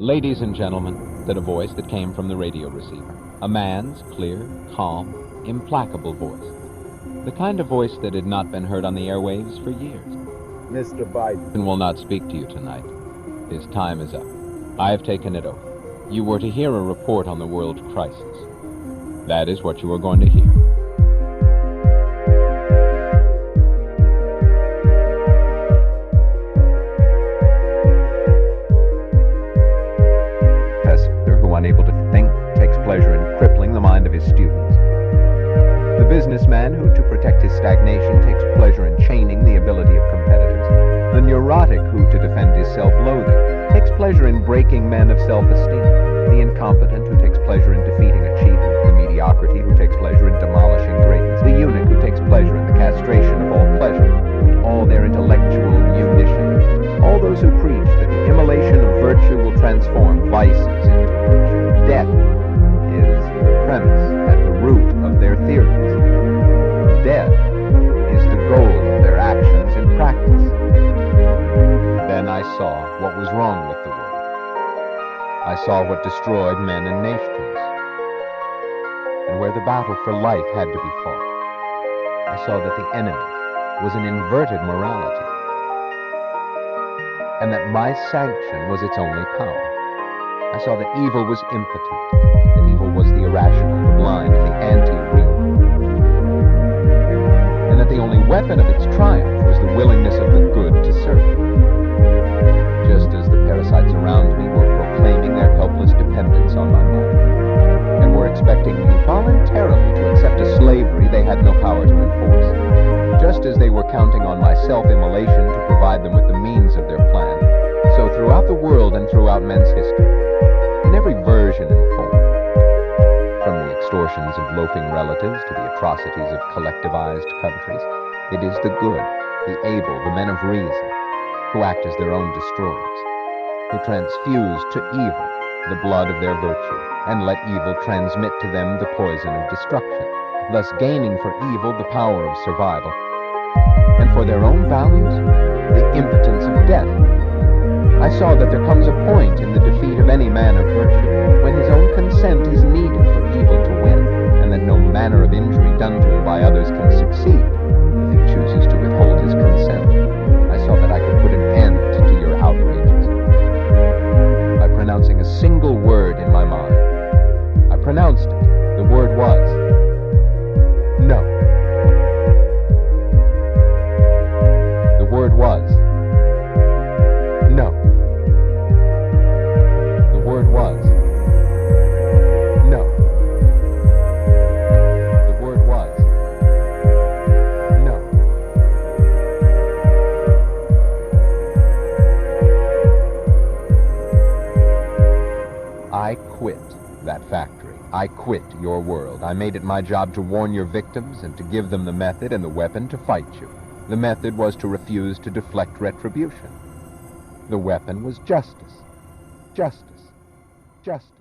Ladies and gentlemen, said a voice that came from the radio receiver. A man's clear, calm, implacable voice. The kind of voice that had not been heard on the airwaves for years. Mr. Biden And will not speak to you tonight. His time is up. I have taken it over. You were to hear a report on the world crisis. That is what you are going to hear. Unable to think, takes pleasure in crippling the mind of his students. The businessman who, to protect his stagnation, takes pleasure in chaining the ability of competitors. The neurotic who, to defend his self-loathing, takes pleasure in breaking men of self-esteem. The incompetent who takes pleasure in defeating achievement. The mediocrity who takes pleasure in demolishing greatness. The eunuch who takes pleasure in the castration of all pleasure, and all their intellectual munition. All those who preach that the immolation of virtue will transform vices into virtue. Death is the premise at the root of their theories. Death is the goal of their actions in practice. Then I saw what was wrong with the world. I saw what destroyed men and nations, and where the battle for life had to be fought. I saw that the enemy was an inverted morality, and that my sanction was its only power. I saw that evil was impotent, that evil was the irrational, the blind, the anti-real, and that the only weapon of its triumph was the willingness of the good to serve it. Just as the parasites around me were proclaiming their helpless dependence on my mind, and were expecting me voluntarily to accept a slavery they had no power to enforce, just as they were counting on my self-immolation to provide them with the means of their plan, so throughout the world and throughout men's history, in every version and form, from the extortions of loafing relatives to the atrocities of collectivized countries, it is the good, the able, the men of reason, who act as their own destroyers, who transfuse to evil the blood of their virtue, and let evil transmit to them the poison of destruction, thus gaining for evil the power of survival, and for their own values, the impotence of death. I saw that there comes a point in the defeat of any man of virtue when his own consent is needed for evil to win, and that no manner of injury done to him by others can succeed if he chooses to withhold his consent. I saw that I could put an end to your outrages by pronouncing a single word in my mind. I pronounced it. The word was no. The word was no. The word was no. The word was no. I quit that factory. I quit your world. I made it my job to warn your victims and to give them the method and the weapon to fight you. The method was to refuse to deflect retribution. The weapon was justice. Justice. Justice.